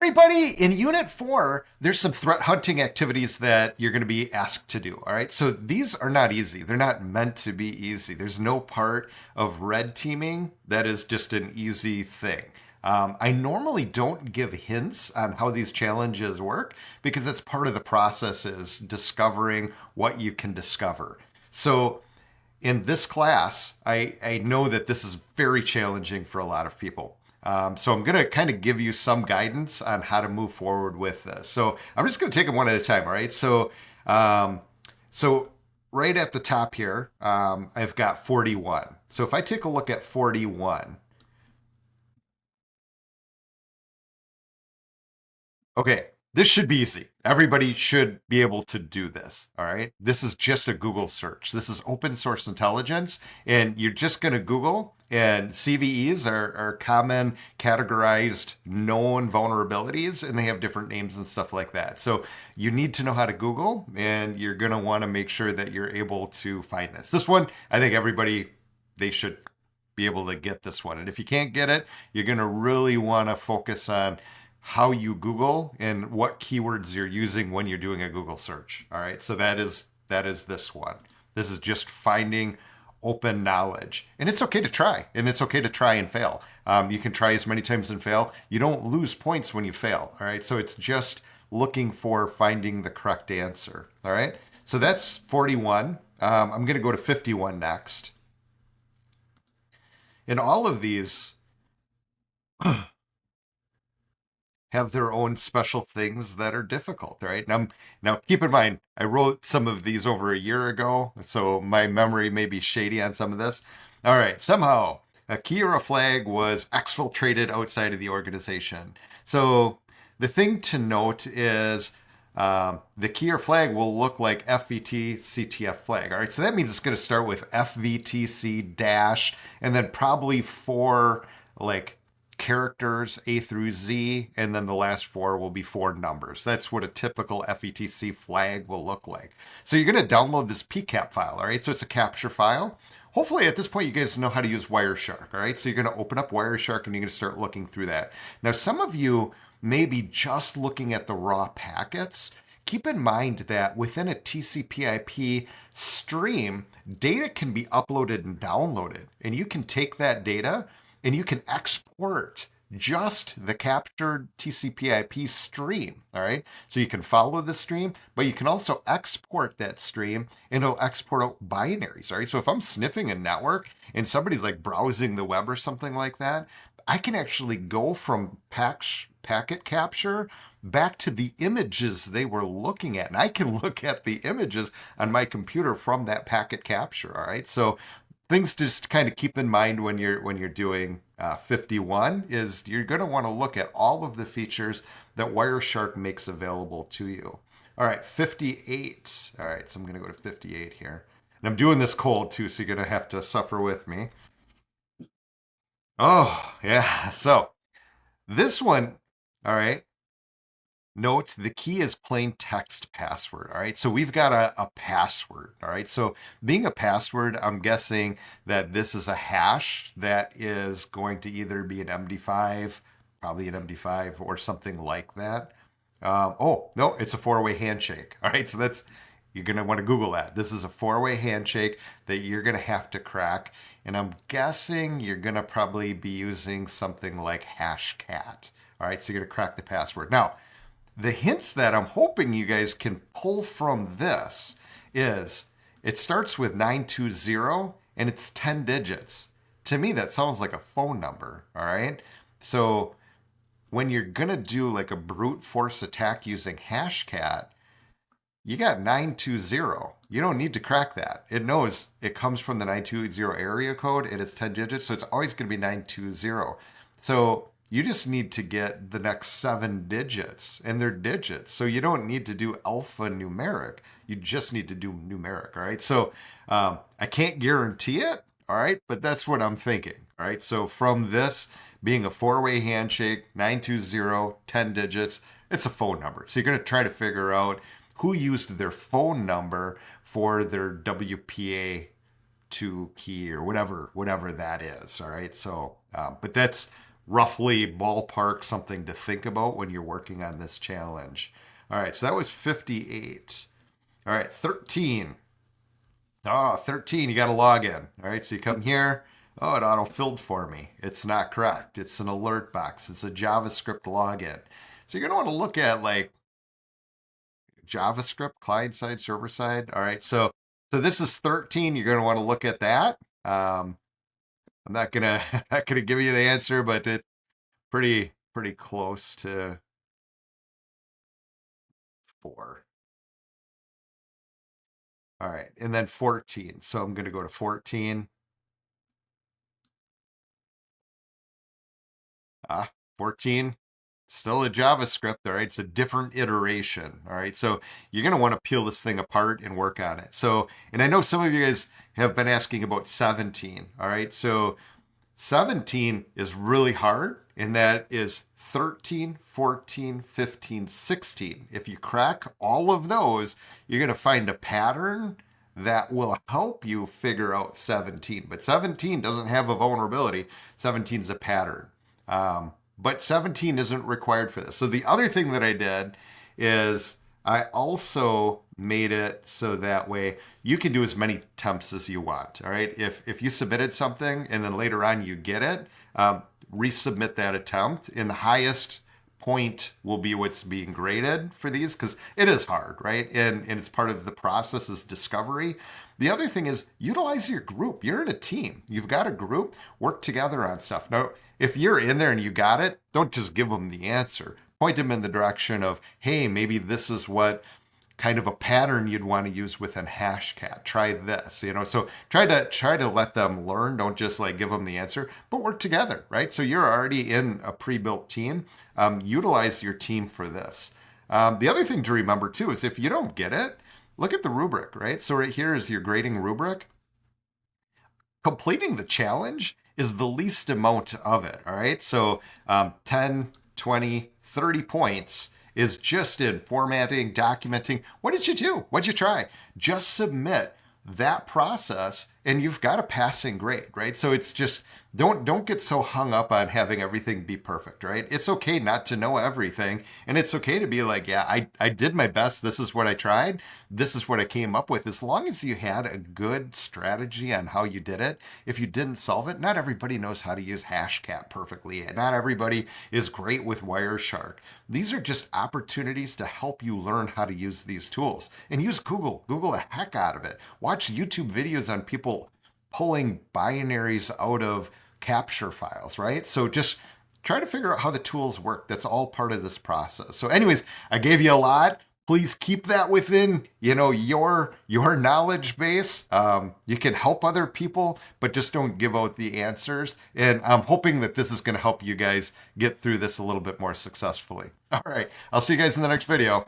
Everybody, in Unit 4, there's some threat hunting activities that you're going to be asked to do. All right. So these are not easy. They're not meant to be easy. There's no part of red teaming that is just an easy thing. I normally don't give hints on how these challenges work because it's part of the process is discovering what you can discover. So in this class, I know that this is very challenging for a lot of people. So I'm going to kind of give you some guidance on how to move forward with this. So I'm just going to take them one at a time. All right. Um, so right at the top here, I've got 41. So if I take a look at 41, okay, this should be easy. Everybody should be able to do this. All right. This is just a Google search. This is open source intelligence. And you're just going to Google, and CVEs are common, categorized, known vulnerabilities, and they have different names and stuff like that. So you need to know how to Google, and you're going to want to make sure that you're able to find this. This one, I think everybody, they should be able to get this one. And if you can't get it, you're going to really want to focus on how you Google and what keywords you're using when you're doing a Google search. All right. So that is this one. This is just finding open knowledge. And it's okay to try. And it's okay to try and fail. You can try as many times and fail. You don't lose points when you fail. All right. So it's just looking for finding the correct answer. All right. So that's 41. I'm going to go to 51 next. And all of these have their own special things that are difficult, right? Now keep in mind, I wrote some of these over a year ago, so my memory may be shady on some of this. All right, somehow a key or a flag was exfiltrated outside of the organization. So the thing to note is the key or flag will look like FVT CTF flag. All right, so that means it's going to start with FVTC dash and then probably four like characters A through Z, and then the last four will be four numbers. That's what a typical FETC flag will look like. So you're going to download this PCAP file, all right? So it's a capture file. Hopefully at this point you guys know how to use Wireshark, all right? So you're going to open up Wireshark and you're going to start looking through that. Now some of you may be just looking at the raw packets. Keep in mind that within a TCP/IP stream, data can be uploaded and downloaded, and you can take that data and you can export just the captured TCP/IP stream. All right. So you can follow the stream, but you can also export that stream and it'll export out binaries. All right. So if I'm sniffing a network and somebody's like browsing the web or something like that, I can actually go from packet capture back to the images they were looking at. And I can look at the images on my computer from that packet capture. All right. So things to just kind of keep in mind when you're doing 51 is you're going to want to look at all of the features that Wireshark makes available to you. All right, 58. All right, so I'm going to go to 58 here. And I'm doing this cold too, so you're going to have to suffer with me. Oh, yeah. So this one, all right, note the key is plain text password. All right. So we've got a password. All right. So being a password, I'm guessing that this is a hash that is going to either be an MD5, probably an MD5 or something like that. Oh, no, it's a four-way handshake. All right. So you're going to want to Google that. This is a four-way handshake that you're going to have to crack. And I'm guessing you're going to probably be using something like Hashcat. All right. So you're going to crack the password. Now, the hints that I'm hoping you guys can pull from this is it starts with 920 and it's 10 digits. To me, that sounds like a phone number. All right. So when you're going to do like a brute force attack using Hashcat, you got 920. You don't need to crack that. It knows it comes from the 920 area code and it's 10 digits. So it's always going to be 920. So you just need to get the next seven digits, and they're digits. So you don't need to do alphanumeric. You just need to do numeric. All right. So I can't guarantee it. All right. But that's what I'm thinking. All right. So from this being a four-way handshake, 920, 10 digits, it's a phone number. So you're going to try to figure out who used their phone number for their WPA2 key or whatever that is. All right. So, but that's roughly ballpark something to think about when you're working on this challenge. All right, so that was 58. All right, 13. Oh, 13, you got to log in. All right, so you come here. Oh, it auto-filled for me. It's not correct. It's an alert box. It's a JavaScript login. So you're going to want to look at like JavaScript, client side, server side. All right, so this is 13. You're going to want to look at that. I'm not gonna not gonna give you the answer, but it's pretty close to 4. All right, and then 14. So I'm gonna go to 14. 14, still a JavaScript. All right, it's a different iteration. All right, so you're gonna want to peel this thing apart and work on it. So, and I know some of you guys have been asking about 17. All right, so 17 is really hard, and that is 13, 14, 15, 16. If you crack all of those, you're going to find a pattern that will help you figure out 17. But 17 doesn't have a vulnerability, 17 is a pattern. But 17 isn't required for this. So the other thing that I did is I also made it so that way you can do as many attempts as you want. All right. If you submitted something and then later on you get it, resubmit that attempt. And the highest point will be what's being graded for these because it is hard, right? And it's part of the process is discovery. The other thing is utilize your group. You're in a team. You've got a group. Work together on stuff. Now, if you're in there and you got it, don't just give them the answer. Point them in the direction of, hey, maybe this is what kind of a pattern you'd want to use within Hashcat. Try this, So try to let them learn. Don't just like give them the answer, but work together, right? So you're already in a pre-built team. Utilize your team for this. The other thing to remember too is if you don't get it, look at the rubric, right? So right here is your grading rubric. Completing the challenge is the least amount of it, all right? So 10, 20, 30 points is just in formatting, documenting. What did you do? What'd you try? Just submit that process and you've got a passing grade, right? So it's just don't get so hung up on having everything be perfect, right? It's okay not to know everything, and it's okay to be like, yeah, I did my best. This is what I tried. This is what I came up with. As long as you had a good strategy on how you did it. If you didn't solve it, not everybody knows how to use Hashcat perfectly. Not everybody is great with Wireshark. These are just opportunities to help you learn how to use these tools. And use Google. Google the heck out of it. Watch YouTube videos on people pulling binaries out of capture files, right? So just try to figure out how the tools work. That's all part of this process. So anyways, I gave you a lot. Please keep that within, your knowledge base. You can help other people, but just don't give out the answers. And I'm hoping that this is going to help you guys get through this a little bit more successfully. All right. I'll see you guys in the next video.